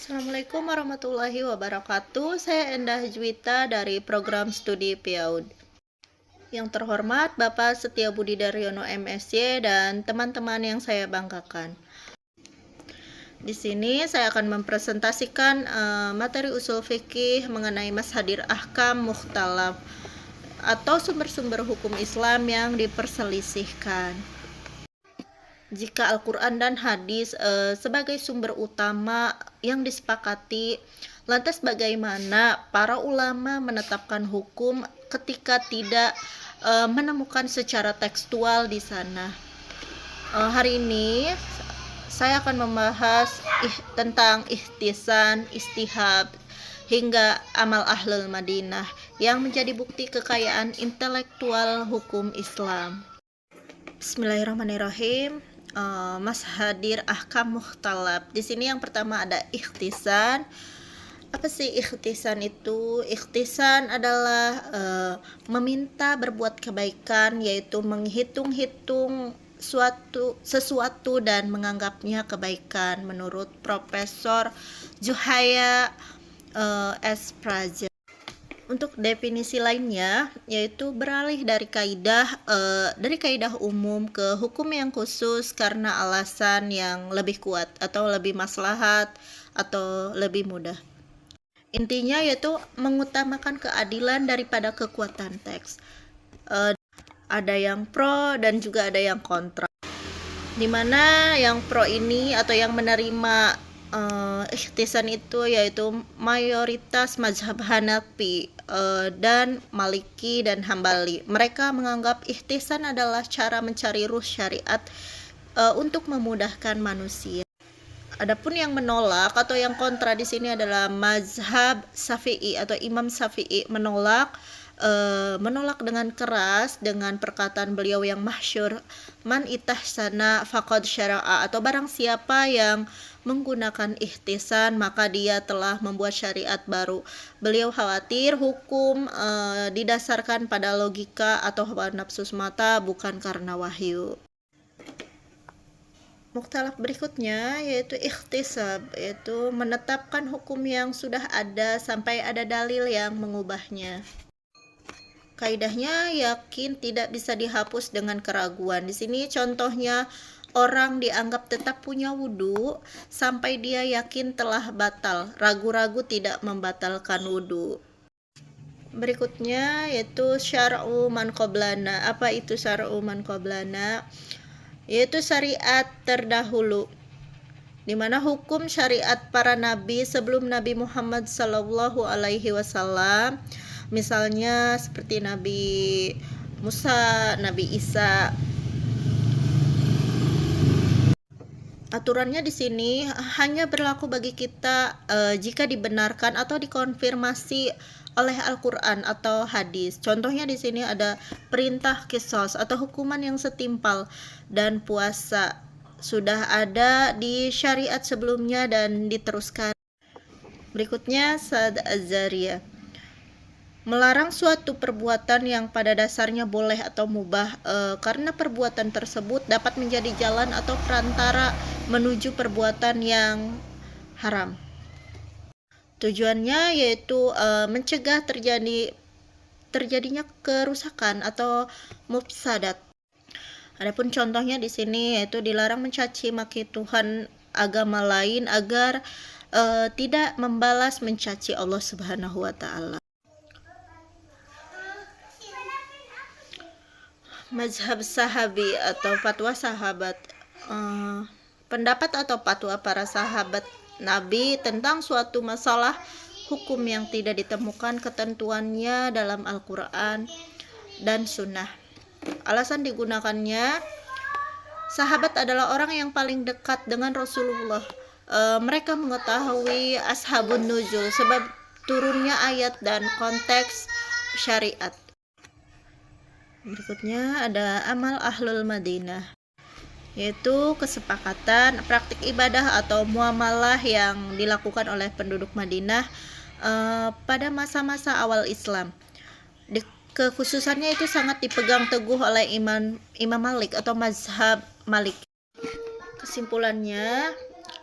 Assalamualaikum warahmatullahi wabarakatuh. Saya Endah Juwita dari program studi PIAUD. Yang terhormat Bapak Setia Budi Daryono MSy dan teman-teman yang saya banggakan. Di sini saya akan mempresentasikan materi usul fikih mengenai Mashadir Ahkam Mukhtalaf atau sumber-sumber hukum Islam yang diperselisihkan. Jika Al-Quran dan hadis sebagai sumber utama yang disepakati, lantas bagaimana para ulama menetapkan hukum ketika tidak menemukan secara tekstual di sana? Hari ini saya akan membahas tentang ihtisan, istihab, hingga amal ahlul Madinah yang menjadi bukti kekayaan intelektual hukum Islam. Bismillahirrahmanirrahim. Mashadir Ahkam Mukhtalaf. Di sini yang pertama ada ikhtisan. Apa sih ikhtisan itu? Ikhtisan adalah meminta berbuat kebaikan, yaitu menghitung-hitung sesuatu dan menganggapnya kebaikan menurut Profesor Juhaya S. Praja. Untuk definisi lainnya, yaitu beralih dari kaidah umum ke hukum yang khusus karena alasan yang lebih kuat atau lebih maslahat atau lebih mudah. Intinya yaitu mengutamakan keadilan daripada kekuatan teks. Ada yang pro dan juga ada yang kontra. Dimana yang pro ini atau yang menerima ikhtisan itu yaitu mayoritas mazhab Hanafi dan Maliki dan Hambali. Mereka menganggap ikhtisan adalah cara mencari ruh syariat untuk memudahkan manusia. Adapun yang menolak atau yang kontra di sini adalah mazhab Syafi'i atau Imam Syafi'i menolak dengan keras dengan perkataan beliau yang masyhur, man itahsana faqad syara'a, atau barang siapa yang menggunakan ihtisan maka dia telah membuat syariat baru. Beliau khawatir hukum didasarkan pada logika atau hawa nafsu semata, bukan karena wahyu. Mukhtalaf berikutnya yaitu ikhtisab, yaitu menetapkan hukum yang sudah ada sampai ada dalil yang mengubahnya. Kaidahnya yakin tidak bisa dihapus dengan keraguan. Di sini contohnya orang dianggap tetap punya wudhu sampai dia yakin telah batal. Ragu-ragu tidak membatalkan wudhu. Berikutnya yaitu syar'u man qablana. Apa itu syar'u man qablana? Yaitu syariat terdahulu, di mana hukum syariat para nabi sebelum Nabi Muhammad Sallallahu Alaihi Wasallam, misalnya seperti Nabi Musa, Nabi Isa. Aturannya di sini hanya berlaku bagi kita jika dibenarkan atau dikonfirmasi oleh Al-Quran atau hadis. Contohnya di sini ada perintah qisas atau hukuman yang setimpal, dan puasa sudah ada di syariat sebelumnya dan diteruskan. Berikutnya Sad Az-Zariyah, melarang suatu perbuatan yang pada dasarnya boleh atau mubah karena perbuatan tersebut dapat menjadi jalan atau perantara menuju perbuatan yang haram. Tujuannya yaitu mencegah terjadinya kerusakan atau mufsadat. Adapun contohnya di sini yaitu dilarang mencaci maki Tuhan agama lain agar tidak membalas mencaci Allah Subhanahu wa taala. Mazhab sahabi atau fatwa sahabat, pendapat atau fatwa para sahabat Nabi tentang suatu masalah hukum yang tidak ditemukan ketentuannya dalam Al-Quran dan Sunnah. Alasan digunakannya, sahabat adalah orang yang paling dekat dengan Rasulullah. Mereka mengetahui ashabun nuzul, sebab turunnya ayat dan konteks syariat. Berikutnya ada amal ahlul Madinah, yaitu kesepakatan praktik ibadah atau muamalah yang dilakukan oleh penduduk Madinah pada masa-masa awal Islam. Kekhususannya itu sangat dipegang teguh oleh Imam Malik atau mazhab Malik. Kesimpulannya,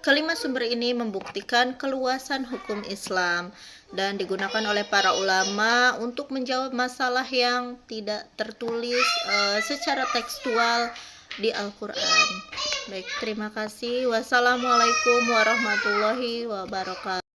Kelima sumber ini membuktikan keluasan hukum Islam dan digunakan oleh para ulama untuk menjawab masalah yang tidak tertulis secara tekstual di Al-Quran. Baik, terima kasih. Wassalamualaikum warahmatullahi wabarakatuh.